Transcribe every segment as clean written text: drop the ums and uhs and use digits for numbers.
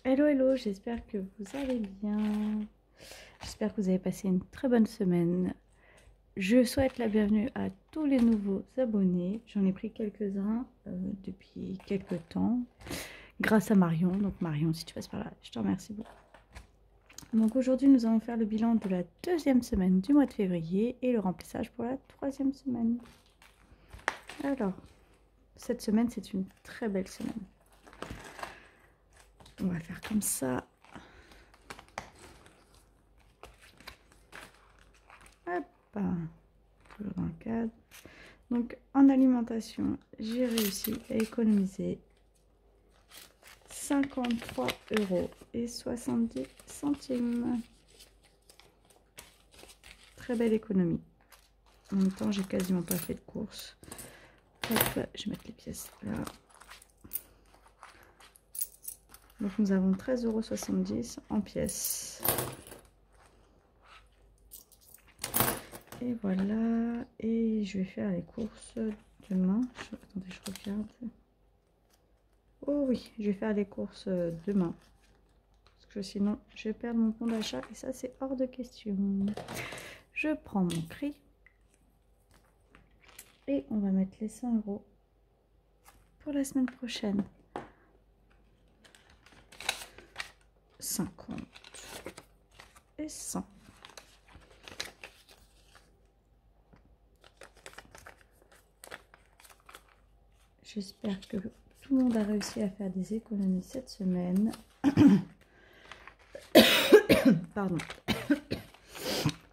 Hello, hello, j'espère que vous allez bien. J'espère que vous avez passé une très bonne semaine. Je souhaite la bienvenue à tous les nouveaux abonnés. J'en ai pris quelques-uns depuis quelques temps, grâce à Marion. Donc Marion, si tu passes par là, je te remercie beaucoup. Donc aujourd'hui, nous allons faire le bilan de la deuxième semaine du mois de février et le remplissage pour la troisième semaine. Alors, cette semaine, c'est une très belle semaine. On va faire comme ça. Hop, toujours dans le cadre. Donc en alimentation, j'ai réussi à économiser 53,70 €. Très belle économie. En même temps, j'ai quasiment pas fait de courses. Hop, je vais mettre les pièces là. Donc nous avons 13,70 € en pièces. Et voilà. Et je vais faire les courses demain. Attendez, je regarde. Oh oui, je vais faire les courses demain. Parce que sinon, je vais perdre mon bon d'achat. Et ça, c'est hors de question. Je prends mon cri. Et on va mettre les 100 € pour la semaine prochaine. 50 et 100. J'espère que tout le monde a réussi à faire des économies cette semaine. Pardon.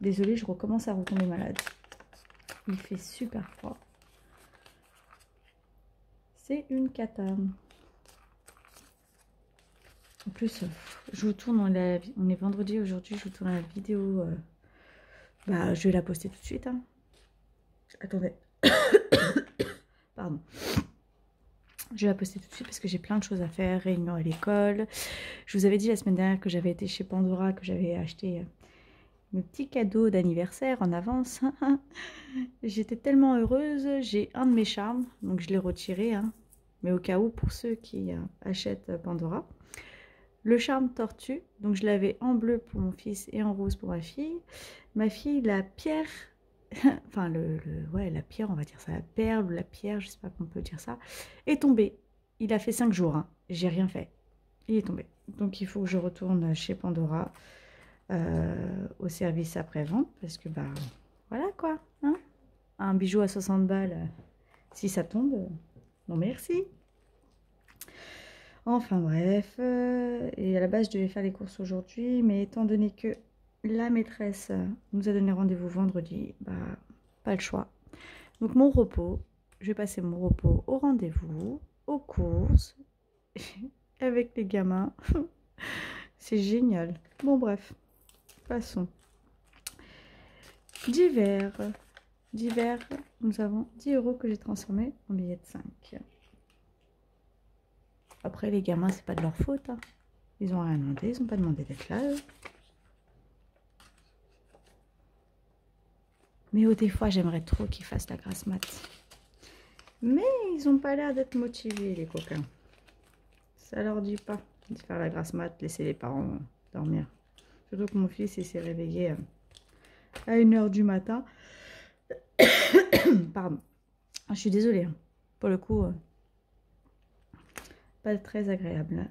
Désolée, je recommence à retomber malade. Il fait super froid. C'est une cata. En plus, je vous tourne, on est vendredi aujourd'hui, je vous tourne la vidéo. Je vais la poster tout de suite. Hein. Attendez. Pardon. Je vais la poster tout de suite parce que j'ai plein de choses à faire, réunion à l'école. Je vous avais dit la semaine dernière que j'avais été chez Pandora, que j'avais acheté mes petits cadeaux d'anniversaire en avance. J'étais tellement heureuse, j'ai un de mes charmes, donc je l'ai retiré. Hein. Mais au cas où, pour ceux qui achètent Pandora. Le charme tortue, donc je l'avais en bleu pour mon fils et en rose pour ma fille. Ma fille, la pierre... enfin, la pierre, on va dire ça, la perle, la pierre, je sais pas comment on peut dire ça, est tombé. Il a fait 5 jours, hein. J'ai rien fait. Il est tombé. Donc il faut que je retourne chez Pandora au service après-vente, parce que voilà quoi. Hein, un bijou à 60 balles, si ça tombe, non merci. Enfin bref, et à la base je devais faire les courses aujourd'hui, mais étant donné que la maîtresse nous a donné rendez-vous vendredi, pas le choix. Donc mon repos, je vais passer mon repos au rendez-vous, aux courses, avec les gamins. C'est génial. Bon bref, passons. Divers, nous avons 10 € que j'ai transformé en billets de 5. Après les gamins, c'est pas de leur faute. Hein. Ils ont rien demandé, ils n'ont pas demandé d'être là. Eux. Mais des fois, j'aimerais trop qu'ils fassent la grasse mat. Mais ils n'ont pas l'air d'être motivés, les coquins. Ça leur dit pas de faire la grasse mat, laisser les parents dormir. Surtout que mon fils s'est réveillé à 1 h du matin. Pardon. Je suis désolée. Hein. Pour le coup, pas très agréable.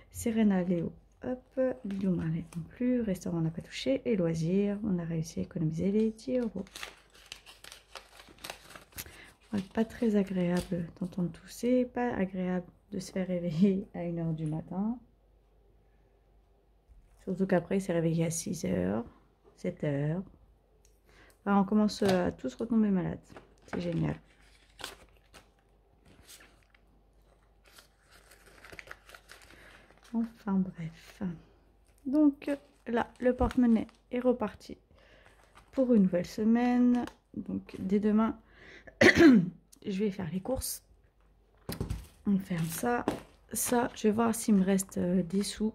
Serena, Léo. Hop, Lilou Marley non plus. Restaurant, on n'a pas touché. Et loisirs, on a réussi à économiser les 10 €. Ouais, pas très agréable d'entendre tousser. Pas agréable de se faire réveiller à 1 h du matin. Surtout qu'après, il s'est réveillé à 6 h, 7 h. Enfin, on commence à tous retomber malades. C'est génial. Enfin bref. Donc là, le porte-monnaie est reparti pour une nouvelle semaine. Donc dès demain, je vais faire les courses. On ferme ça. Ça, je vais voir s'il me reste des sous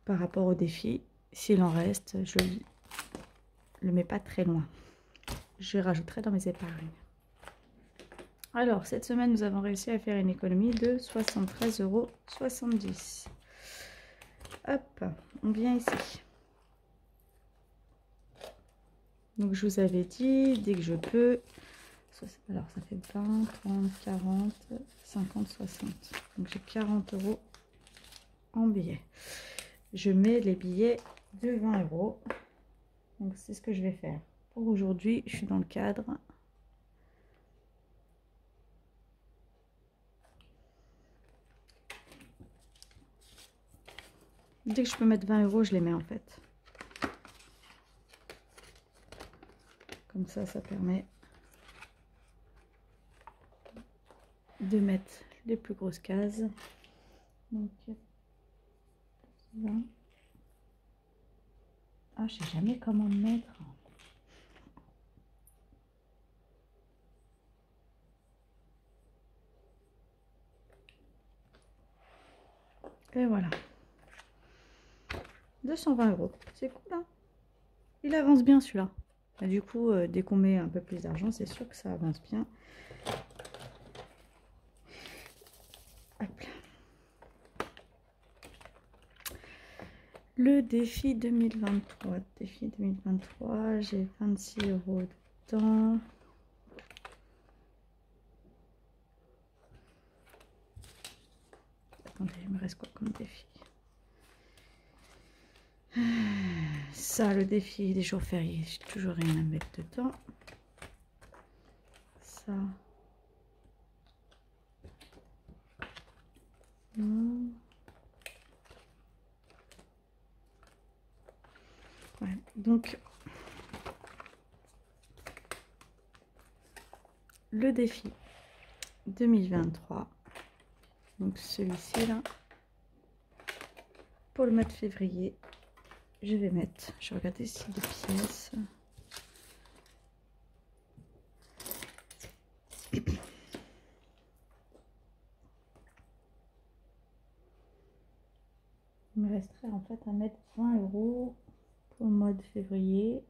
par rapport au défi. S'il en reste, je le mets pas très loin. Je rajouterai dans mes épargnes. Alors, cette semaine, nous avons réussi à faire une économie de 73,70 €. Hop, on vient ici. Donc, je vous avais dit, dès que je peux... Alors, ça fait 20, 30, 40, 50, 60. Donc, j'ai 40 € en billets. Je mets les billets de 20 €. Donc, c'est ce que je vais faire. Pour aujourd'hui, je suis dans le cadre. Dès que je peux mettre 20 €, je les mets en fait. Comme ça, ça permet de mettre les plus grosses cases. Donc, 20. Ah, je sais jamais comment mettre. Et voilà. 220 €. C'est cool, hein? Il avance bien celui-là. Du coup, dès qu'on met un peu plus d'argent, c'est sûr que ça avance bien. Hop là. Le défi 2023. Défi 2023, j'ai 26 € dedans. Attendez, il me reste quoi comme défi? Ça, le défi des jours fériés, j'ai toujours rien à mettre dedans. Ça. Non. Ouais, donc le défi 2023, donc celui-ci là, pour le mois de février, je vais mettre, je vais regarder si des pièces. Il me resterait en fait à mettre 20 € pour le mois de février.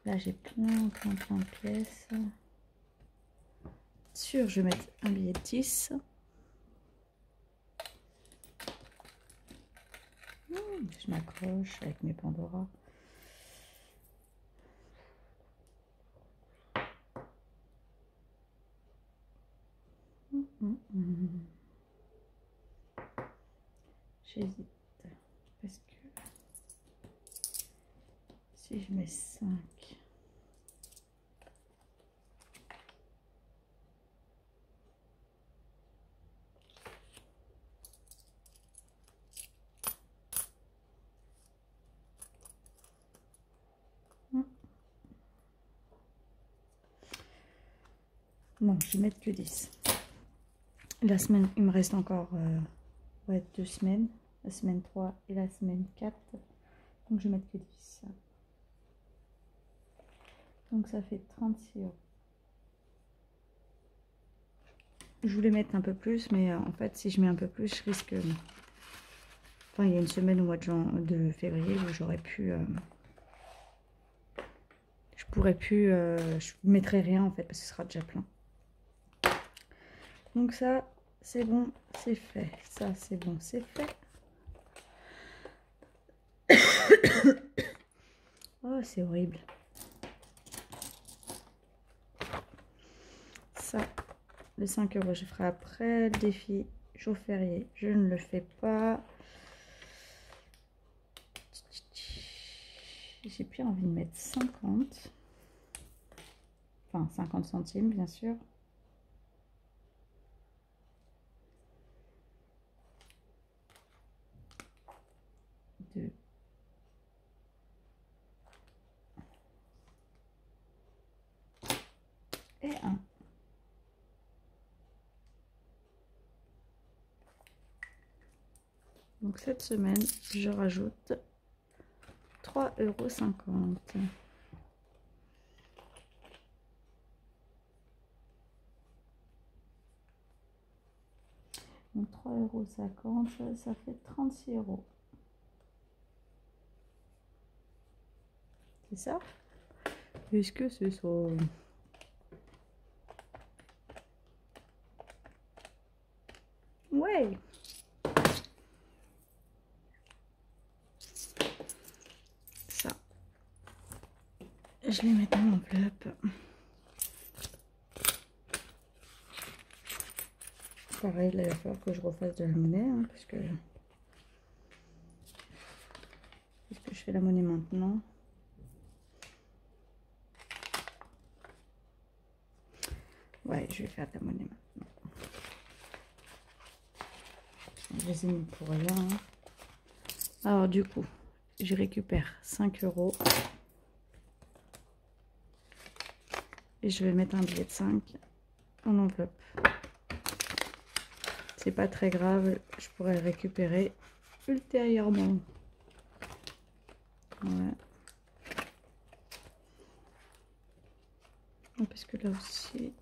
Là j'ai plein de pièces. Sûr, je vais mettre un billet de 10. Je m'accroche avec mes Pandora. J'hésite parce que si je mets 5, non, je vais mettre que 10. La semaine, il me reste encore 2 semaines, la semaine 3 et la semaine 4, donc je vais mettre que 10. Donc ça fait 36 €. Je voulais mettre un peu plus, mais en fait, si je mets un peu plus, je risque... Enfin, il y a une semaine au mois de février où j'aurais pu... je pourrais plus... je mettrai rien, en fait, parce que ce sera déjà plein. Donc ça, c'est bon, c'est fait. Ça, c'est bon, c'est fait. Oh, c'est horrible. Ça, les 5 €, je ferai après. Le défi jour férié, je ne le fais pas. J'ai plus envie de mettre 50. Enfin, 50 centimes, bien sûr. Deux. Et un. Donc cette semaine, je rajoute 3,50 €. Donc 3,50 €, ça fait 36 €. C'est ça? Est-ce que c'est ça? Ouais. Ça. Je les mets dans l'enveloppe. Pareil, là, il va falloir que je refasse de la monnaie, hein, puisque je fais la monnaie maintenant. Ouais, je vais faire de la monnaie maintenant. Je les ai mis pour rien. Hein. Alors du coup, je récupère 5 €. Et je vais mettre un billet de 5 en enveloppe. C'est pas très grave, je pourrais le récupérer ultérieurement. Ouais. Parce que là aussi...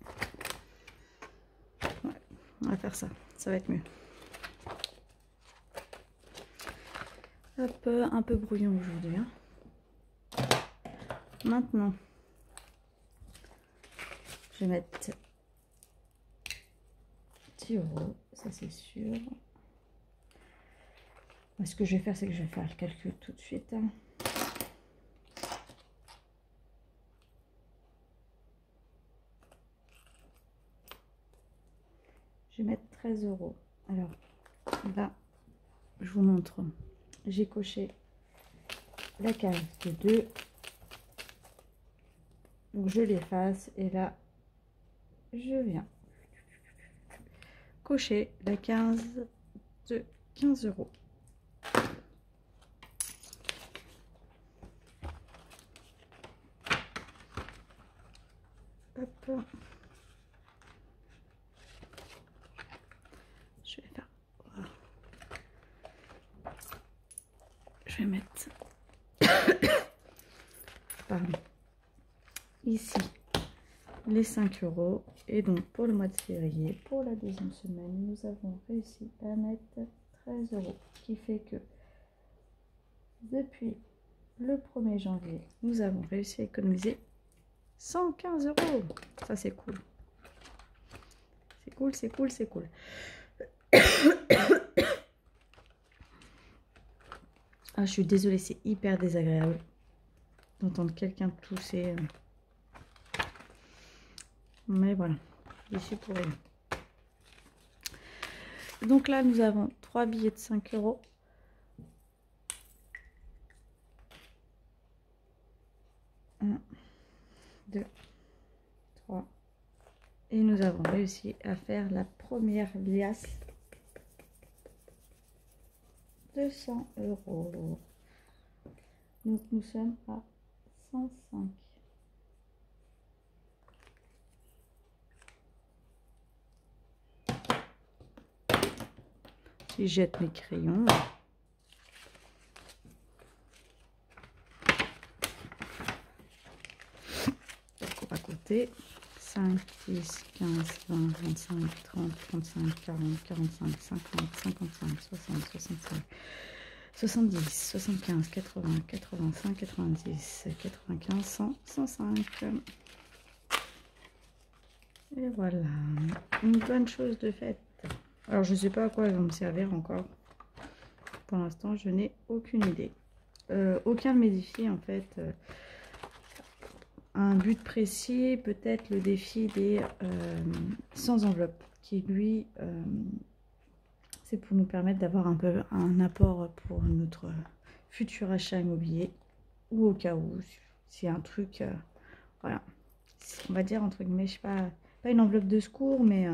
Ouais, on va faire ça, ça va être mieux. Hop, un peu brouillon aujourd'hui. Hein. Maintenant, je vais mettre 10 €, ça c'est sûr. Ce que je vais faire, c'est que je vais faire le calcul tout de suite. Hein. Je vais mettre 13 €. Alors, là, je vous montre. J'ai coché la case de 2. Donc, je l'efface. Et là, je viens cocher la case de 15 €. Hop. Je vais faire... Voilà. Je vais mettre... Pardon. Ici, les 5 €. Et donc, pour le mois de février, pour la deuxième semaine, nous avons réussi à mettre 13 €. Ce qui fait que depuis le 1er janvier, nous avons réussi à économiser 115 €. Ça, c'est cool. C'est cool, c'est cool, c'est cool. Ah, je suis désolée, c'est hyper désagréable d'entendre quelqu'un tousser. Mais voilà, je suis pour rien. Donc là, nous avons 3 billets de 5 €. Un, 2, 3. Et nous avons réussi à faire la première liasse de 100 €. Donc nous sommes à 105. Je jette mes crayons. Donc on va compter 5, 10, 15, 20, 25, 30, 35, 40, 45, 50, 55, 60, 65, 70, 75, 80, 85, 90, 95, 100, 105. Et voilà, une bonne chose de faite. Alors je ne sais pas à quoi elles vont me servir encore. Pour l'instant, je n'ai aucune idée. Aucun de mes défis en fait. Un but précis, peut-être le défi des sans enveloppe, qui lui, c'est pour nous permettre d'avoir un peu un apport pour notre futur achat immobilier, ou au cas où, c'est un truc, voilà, on va dire entre guillemets, je sais pas une enveloppe de secours, mais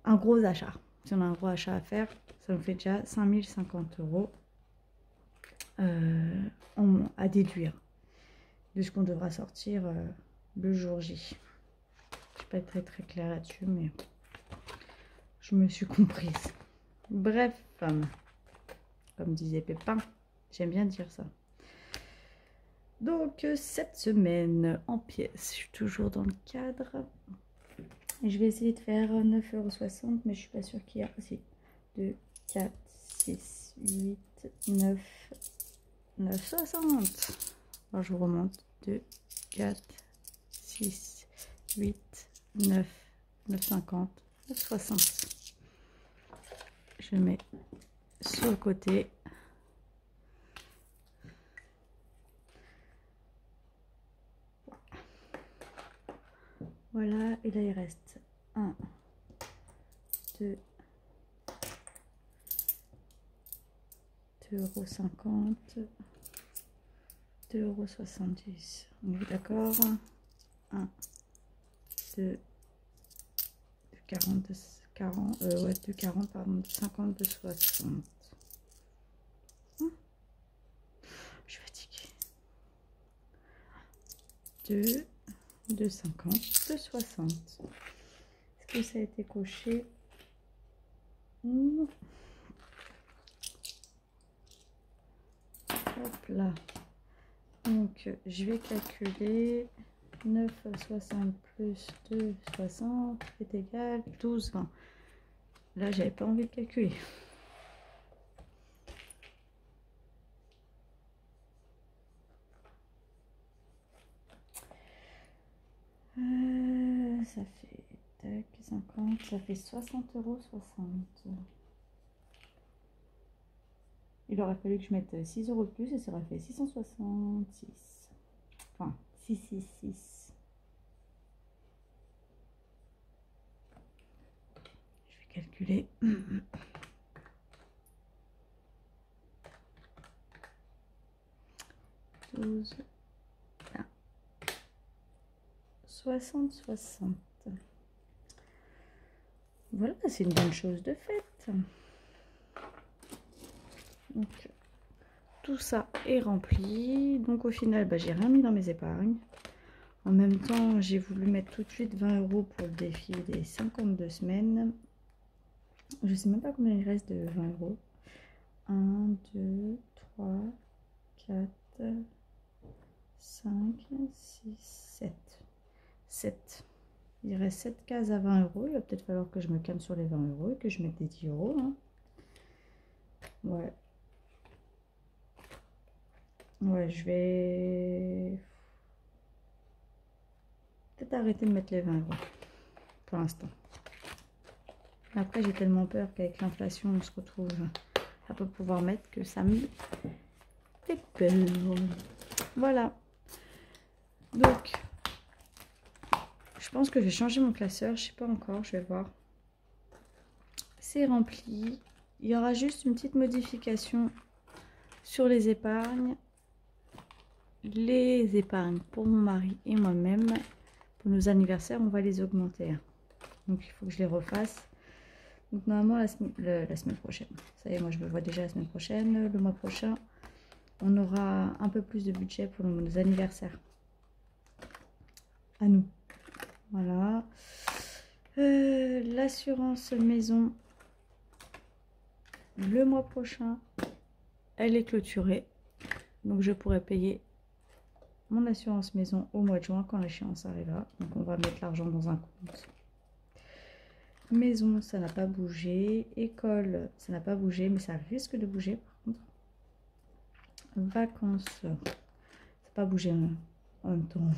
un gros achat. Si on a un gros achat à faire, ça nous fait déjà 5050 € à déduire de ce qu'on devra sortir le jour J. Je ne vais pas être très claire là-dessus, mais je me suis comprise. Bref, comme disait Pépin, j'aime bien dire ça. Donc, cette semaine en pièces, je suis toujours dans le cadre. Et je vais essayer de faire 9,60 €, mais je suis pas sûre qu'il y a aussi 2, 4, 6, 8, 9, 9,60 €. Alors, je vous remonte. 2, 4, 6, 8, 9, 9,50, 9,60. je mets sur le côté. Voilà, et là il reste 1, 2, 2,50 €, 2,70 €. On est d'accord? 1, 2, 40, 40, ouais, de 40, pardon, de 50, de 60. Je suis fatiguée. 2, de 50, de 60. Est-ce que ça a été coché? Non. Hop là. Donc, je vais calculer 9,60 plus 2,60 est égal 12,20. Là, j'avais pas envie de calculer. Ça fait tac, 50, ça fait 60,60 €. Il aurait fallu que je mette 6 € de plus et ça aurait fait 666. Enfin, 666. Je vais calculer. 12, 60, 60. Voilà, c'est une bonne chose de faite. Donc, tout ça est rempli. Donc, au final, bah, j'ai rien mis dans mes épargnes. En même temps, j'ai voulu mettre tout de suite 20 € pour le défi des 52 semaines. Je sais même pas combien il reste de 20 €. 1, 2, 3, 4, 5, 6, 7. 7. Il reste 7 cases à 20 €. Il va peut-être falloir que je me calme sur les 20 € et que je mette des 10 €. Hein. Ouais. Ouais, je vais peut-être arrêter de mettre les 20 € pour l'instant. Après, j'ai tellement peur qu'avec l'inflation, on se retrouve à pas pouvoir mettre que ça me fait peur. Voilà. Donc, je pense que je vais changer mon classeur. Je sais pas encore, je vais voir. C'est rempli. Il y aura juste une petite modification sur les épargnes. Les épargnes pour mon mari et moi-même. Pour nos anniversaires, on va les augmenter. Donc, il faut que je les refasse. Donc, normalement, la semaine prochaine. Ça y est, moi, je me vois déjà la semaine prochaine. Le mois prochain, on aura un peu plus de budget pour nos anniversaires. À nous. Voilà. L'assurance maison, le mois prochain, elle est clôturée. Donc, je pourrai payer mon assurance maison au mois de juin quand l'échéance arrivera. Donc, on va mettre l'argent dans un compte. Maison, ça n'a pas bougé. École, ça n'a pas bougé, mais ça risque de bouger par contre. Vacances, ça n'a pas bougé en même temps.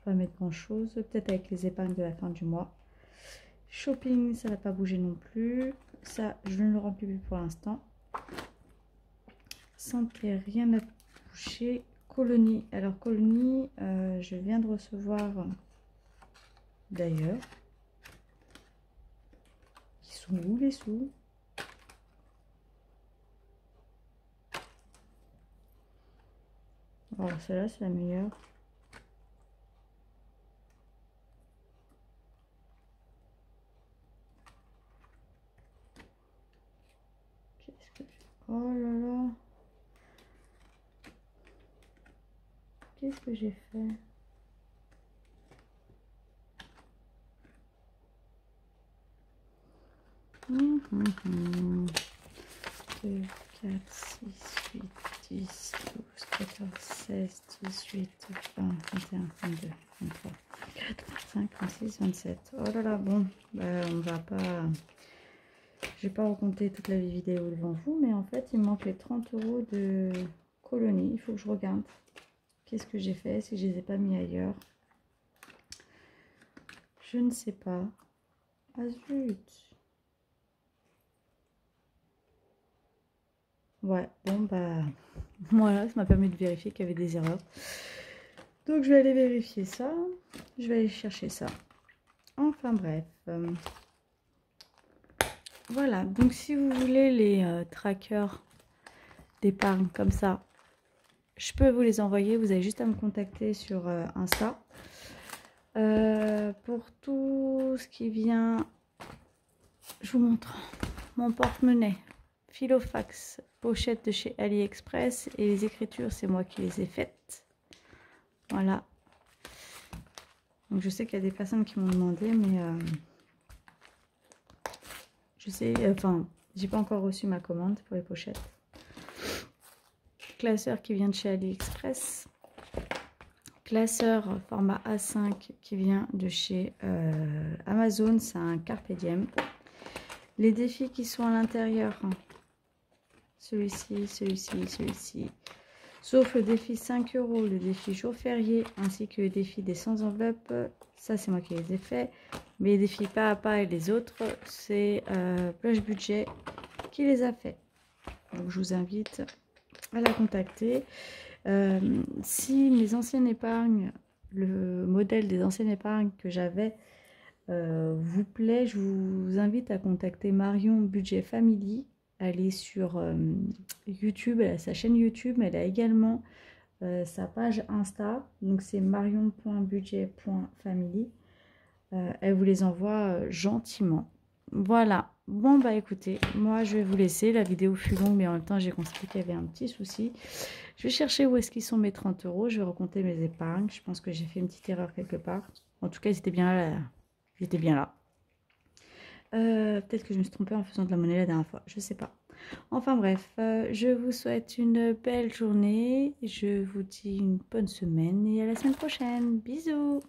Pas mettre grand chose, peut-être avec les épargnes de la fin du mois. Shopping, ça n'a pas bougé non plus. Ça, je ne le remplis plus pour l'instant. Santé, rien n'a bougé. Colonie, alors colonie, je viens de recevoir d'ailleurs. Ils sont où les sous? Alors celle-là, c'est la meilleure. Qu'est-ce que j'ai... Oh là là. Qu'est-ce que j'ai fait? 2, 4, 6, 8, 10, 12, 14, 16, 18, 20, 21, 22, 23, 24, 25, 26, 27. Oh là là, bon, bah, on va pas... Je vais pas raconter toute la vidéo devant vous, mais en fait, il me manque les 30 € de colonie. Il faut que je regarde qu'est-ce que j'ai fait, si je les ai pas mis ailleurs. Je ne sais pas. Ah zut! Ouais, bon, bah, voilà, ça m'a permis de vérifier qu'il y avait des erreurs. Donc, je vais aller vérifier ça. Je vais aller chercher ça. Enfin, bref. Voilà, donc si vous voulez les trackers d'épargne comme ça, je peux vous les envoyer. Vous avez juste à me contacter sur Insta. Pour tout ce qui vient, je vous montre mon porte-monnaie, Filofax, pochette de chez AliExpress et les écritures, c'est moi qui les ai faites. Voilà. Donc je sais qu'il y a des personnes qui m'ont demandé, mais je sais, enfin, j'ai pas encore reçu ma commande pour les pochettes. Classeur qui vient de chez AliExpress. Classeur format A5 qui vient de chez Amazon, c'est un Carpe Diem. Les défis qui sont à l'intérieur, hein. Celui-ci, celui-ci, celui-ci. Sauf le défi 5 €, le défi jour férié, ainsi que le défi des 100 enveloppes. Ça, c'est moi qui les ai faits. Mais les défis pas à pas et les autres, c'est Plush Budget qui les a fait. Donc, je vous invite à la contacter. Si mes anciennes épargnes, le modèle des anciennes épargnes que j'avais vous plaît, je vous invite à contacter Marion Budget Family. Elle est sur YouTube, elle a sa chaîne YouTube, mais elle a également sa page Insta. Donc c'est marion.budget.family. Elle vous les envoie gentiment. Voilà. Bon, bah écoutez, moi je vais vous laisser. La vidéo fut longue, mais en même temps, j'ai constaté qu'il y avait un petit souci. Je vais chercher où est-ce qu'ils sont mes 30 €. Je vais recompter mes épargnes. Je pense que j'ai fait une petite erreur quelque part. En tout cas, ils étaient bien là. J'étais bien là. Peut-être que je me suis trompée en faisant de la monnaie la dernière fois. Je sais pas. Enfin bref, je vous souhaite une belle journée. Je vous dis une bonne semaine et à la semaine prochaine. Bisous!